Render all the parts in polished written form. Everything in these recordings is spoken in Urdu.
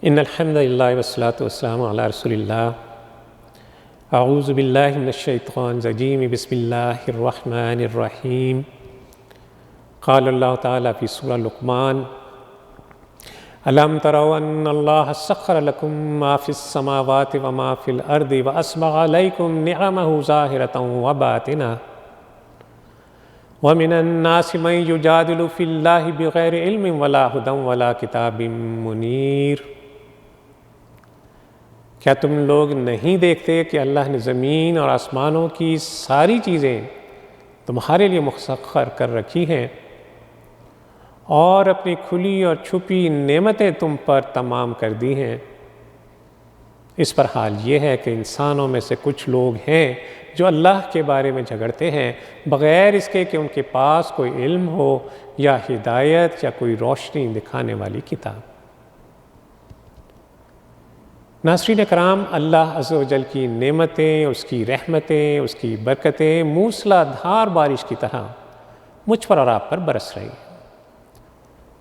ان الحمد للہ والصلاۃ والسلام علی رسول اللہ. اعوذ باللہ من الشیطان الرجیم. بسم اللہ الرحمن الرحیم. قال اللہ تعالیٰ فی سورہ لقمان: الم تروا ان اللہ سخر لکم ما فی السماوات وما فی الارض واسبغ علیکم نعمہ ظاہرۃ وباطنہ ومن الناس من یجادل فی اللہ بغیر علم ولا ھدی ولا کتاب منیر. کیا تم لوگ نہیں دیکھتے کہ اللہ نے زمین اور آسمانوں کی ساری چیزیں تمہارے لیے مسخر کر رکھی ہیں اور اپنی کھلی اور چھپی نعمتیں تم پر تمام کر دی ہیں؟ اس پر حال یہ ہے کہ انسانوں میں سے کچھ لوگ ہیں جو اللہ کے بارے میں جھگڑتے ہیں بغیر اس کے کہ ان کے پاس کوئی علم ہو یا ہدایت یا کوئی روشنی دکھانے والی کتاب. ناظرین کرام، اللہ عز و جل کی نعمتیں، اس کی رحمتیں، اس کی برکتیں موسلا دھار بارش کی طرح مجھ پر اور آپ پر برس رہی ہیں،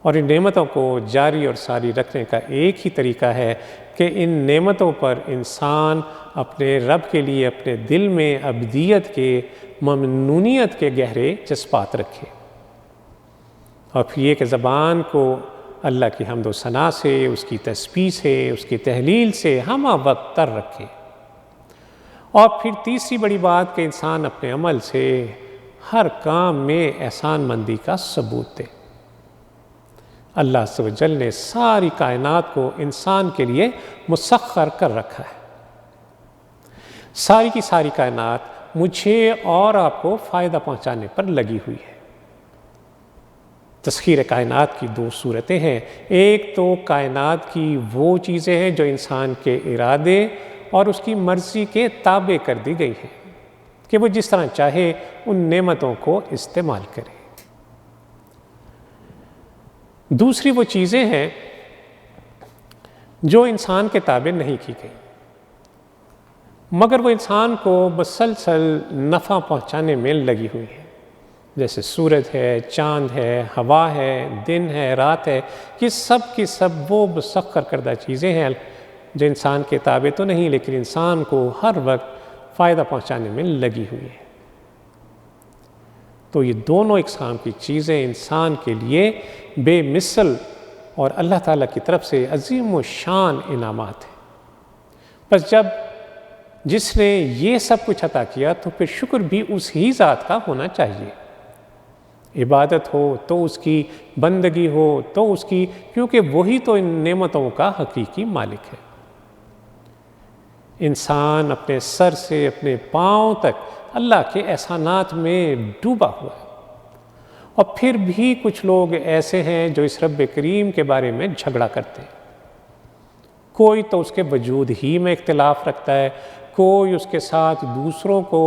اور ان نعمتوں کو جاری اور ساری رکھنے کا ایک ہی طریقہ ہے کہ ان نعمتوں پر انسان اپنے رب کے لیے اپنے دل میں عبدیت کے، ممنونیت کے گہرے جذبات رکھے، اور پھر یہ کہ زبان کو اللہ کی حمد و ثنا سے، اس کی تسبیح سے، اس کی تحلیل سے ہمہ وقت تر رکھے. اور پھر تیسری بڑی بات کہ انسان اپنے عمل سے ہر کام میں احسان مندی کا ثبوت دے. اللہ عز و جل نے ساری کائنات کو انسان کے لیے مسخر کر رکھا ہے. ساری کی ساری کائنات مجھے اور آپ کو فائدہ پہنچانے پر لگی ہوئی ہے. تسخیر کائنات کی دو صورتیں ہیں. ایک تو کائنات کی وہ چیزیں ہیں جو انسان کے ارادے اور اس کی مرضی کے تابع کر دی گئی ہیں کہ وہ جس طرح چاہے ان نعمتوں کو استعمال کرے. دوسری وہ چیزیں ہیں جو انسان کے تابع نہیں کی گئی مگر وہ انسان کو مسلسل نفع پہنچانے میں لگی ہوئی ہیں، جیسے سورج ہے، چاند ہے، ہوا ہے، دن ہے، رات ہے. یہ سب کی سب وہ مسخر کردہ چیزیں ہیں جو انسان کے تابع تو نہیں لیکن انسان کو ہر وقت فائدہ پہنچانے میں لگی ہوئی ہے. تو یہ دونوں اقسام کی چیزیں انسان کے لیے بے مثل اور اللہ تعالیٰ کی طرف سے عظیم و شان انعامات ہیں. بس جب جس نے یہ سب کچھ عطا کیا تو پھر شکر بھی اس ہی ذات کا ہونا چاہیے. عبادت ہو تو اس کی، بندگی ہو تو اس کی، کیونکہ وہی تو ان نعمتوں کا حقیقی مالک ہے. انسان اپنے سر سے اپنے پاؤں تک اللہ کے احسانات میں ڈوبا ہوا ہے، اور پھر بھی کچھ لوگ ایسے ہیں جو اس رب کریم کے بارے میں جھگڑا کرتے ہیں. کوئی تو اس کے وجود ہی میں اختلاف رکھتا ہے، کوئی اس کے ساتھ دوسروں کو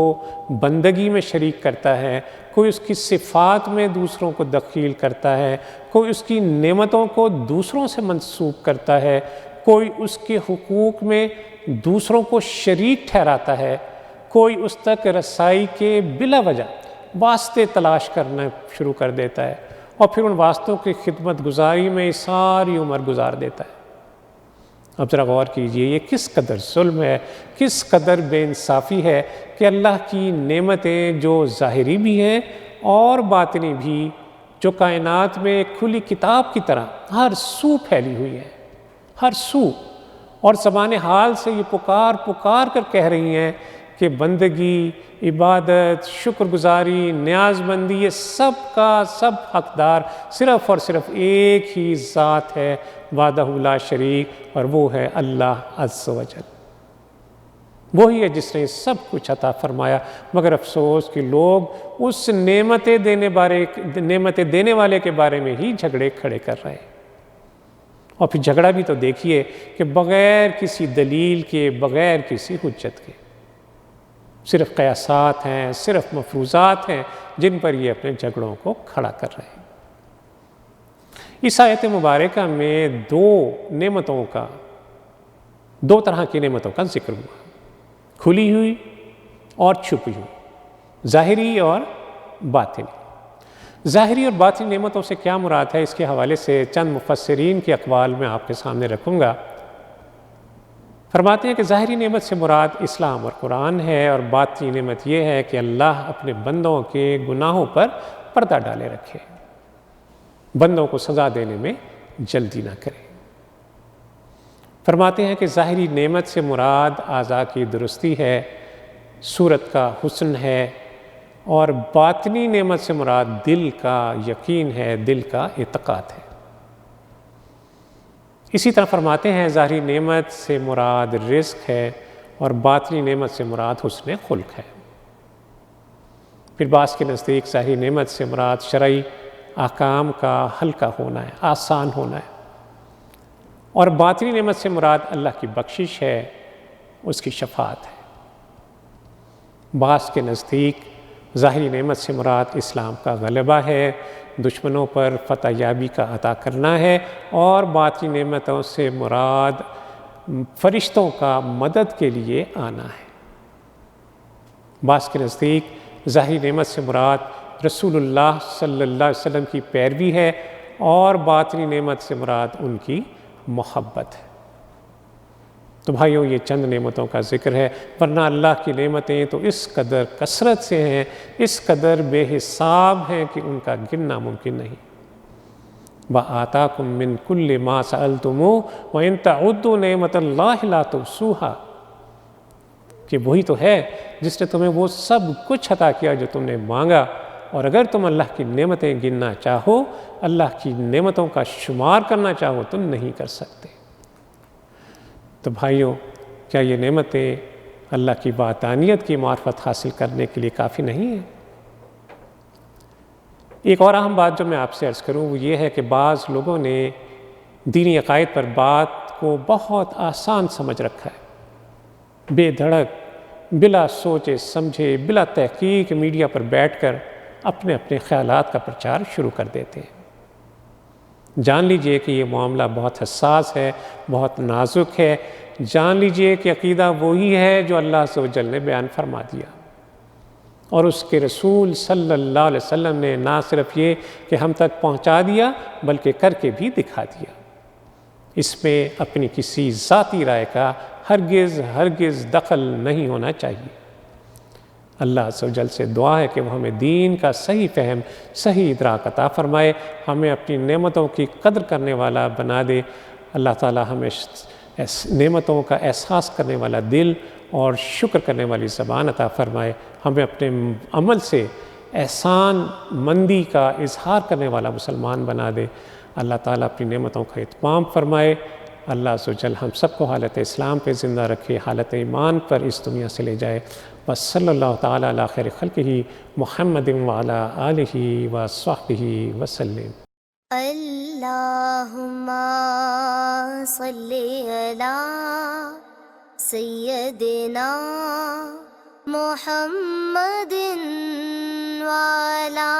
بندگی میں شریک کرتا ہے، کوئی اس کی صفات میں دوسروں کو دخیل کرتا ہے، کوئی اس کی نعمتوں کو دوسروں سے منسوب کرتا ہے، کوئی اس کے حقوق میں دوسروں کو شریک ٹھہراتا ہے، کوئی اس تک رسائی کے بلا وجہ واسطے تلاش کرنا شروع کر دیتا ہے اور پھر ان واسطوں کی خدمت گزاری میں ساری عمر گزار دیتا ہے. اب ذرا غور کیجئے، یہ کس قدر ظلم ہے، کس قدر بے انصافی ہے کہ اللہ کی نعمتیں جو ظاہری بھی ہیں اور باطنی بھی، جو کائنات میں ایک کھلی کتاب کی طرح ہر سو پھیلی ہوئی ہے، ہر سو، اور زبان حال سے یہ پکار پکار کر کہہ رہی ہیں کہ بندگی، عبادت، شکر گزاری، نیاز مندی، یہ سب کا سب حقدار صرف اور صرف ایک ہی ذات ہے وحدہ لا شریک، اور وہ ہے اللہ عز و جل. وہی ہے جس نے سب کچھ عطا فرمایا، مگر افسوس کہ لوگ اس نعمتیں دینے والے کے بارے میں ہی جھگڑے کھڑے کر رہے ہیں. اور پھر جھگڑا بھی تو دیکھیے کہ بغیر کسی دلیل کے، بغیر کسی حجت کے، صرف قیاسات ہیں، صرف مفروضات ہیں جن پر یہ اپنے جھگڑوں کو کھڑا کر رہے ہیں. اس آیت مبارکہ میں دو طرح کی نعمتوں کا ذکر ہوا، کھلی ہوئی اور چھپی ہوئی، ظاہری اور باطنی. ظاہری اور باطنی نعمتوں سے کیا مراد ہے، اس کے حوالے سے چند مفسرین کے اقوال میں آپ کے سامنے رکھوں گا. فرماتے ہیں کہ ظاہری نعمت سے مراد اسلام اور قرآن ہے، اور باطنی نعمت یہ ہے کہ اللہ اپنے بندوں کے گناہوں پر پردہ ڈالے رکھے، بندوں کو سزا دینے میں جلدی نہ کرے۔ فرماتے ہیں کہ ظاہری نعمت سے مراد اعضاء کی درستی ہے، صورت کا حسن ہے، اور باطنی نعمت سے مراد دل کا یقین ہے، دل کا اعتقاد ہے۔ اسی طرح فرماتے ہیں ظاہری نعمت سے مراد رزق ہے، اور باطنی نعمت سے مراد حسن خلق ہے۔ پھر بعض کے نزدیک ظاہری نعمت سے مراد شرعی احکام کا ہلکا ہونا ہے، آسان ہونا ہے، اور باطنی نعمت سے مراد اللہ کی بخشش ہے، اس کی شفاعت ہے۔ بعض کے نزدیک ظاہری نعمت سے مراد اسلام کا غلبہ ہے، دشمنوں پر فتح یابی کا عطا کرنا ہے، اور باطنی نعمتوں سے مراد فرشتوں کا مدد کے لیے آنا ہے۔ بعض کے نزدیک ظاہری نعمت سے مراد رسول اللہ صلی اللہ علیہ وسلم کی پیروی ہے، اور باطنی نعمت سے مراد ان کی محبت ہے۔ تو بھائیوں، یہ چند نعمتوں کا ذکر ہے، ورنہ اللہ کی نعمتیں تو اس قدر کثرت سے ہیں، اس قدر بے حساب ہیں کہ ان کا گننا ممکن نہیں۔ وَآتَاكُم مِّن كُلِّ مَا سَأَلْتُمُوهُ وَإِن تَعُدُّوا نِعْمَتَ اللَّهِ لَا تُحْصُوهَا، کہ وہی تو ہے جس نے تمہیں وہ سب کچھ عطا کیا جو تم نے مانگا، اور اگر تم اللہ کی نعمتیں گننا چاہو، اللہ کی نعمتوں کا شمار کرنا چاہو تو نہیں کر سکتے۔ تو بھائیوں، کیا یہ نعمتیں اللہ کی وحدانیت کی معرفت حاصل کرنے کے لیے کافی نہیں ہیں؟ ایک اور اہم بات جو میں آپ سے عرض کروں وہ یہ ہے کہ بعض لوگوں نے دینی عقائد پر بات کو بہت آسان سمجھ رکھا ہے، بے دھڑک، بلا سوچے سمجھے، بلا تحقیق میڈیا پر بیٹھ کر اپنے اپنے خیالات کا پرچار شروع کر دیتے ہیں۔ جان لیجئے کہ یہ معاملہ بہت حساس ہے، بہت نازک ہے۔ جان لیجئے کہ عقیدہ وہی ہے جو اللہ عز و جل نے بیان فرما دیا، اور اس کے رسول صلی اللہ علیہ وسلم نے نہ صرف یہ کہ ہم تک پہنچا دیا بلکہ کر کے بھی دکھا دیا۔ اس میں اپنی کسی ذاتی رائے کا ہرگز دخل نہیں ہونا چاہیے۔ اللہ عز و جل سے دعا ہے کہ وہ ہمیں دین کا صحیح فہم، صحیح ادراک عطا فرمائے، ہمیں اپنی نعمتوں کی قدر کرنے والا بنا دے۔ اللہ تعالی ہمیں نعمتوں کا احساس کرنے والا دل اور شکر کرنے والی زبان عطا فرمائے، ہمیں اپنے عمل سے احسان مندی کا اظہار کرنے والا مسلمان بنا دے۔ اللہ تعالیٰ اپنی نعمتوں کا اتمام فرمائے۔ اللہ عز و جل ہم سب کو حالت اسلام پہ زندہ رکھے، حالت ایمان پر اس دنیا سے لے جائے۔ وصلی اللہ تعالیٰ علی خیر خلقہ محمد وعلی آلہ وصحبہ وسلم۔ اللہم صلی علی سیدنا محمد وعلی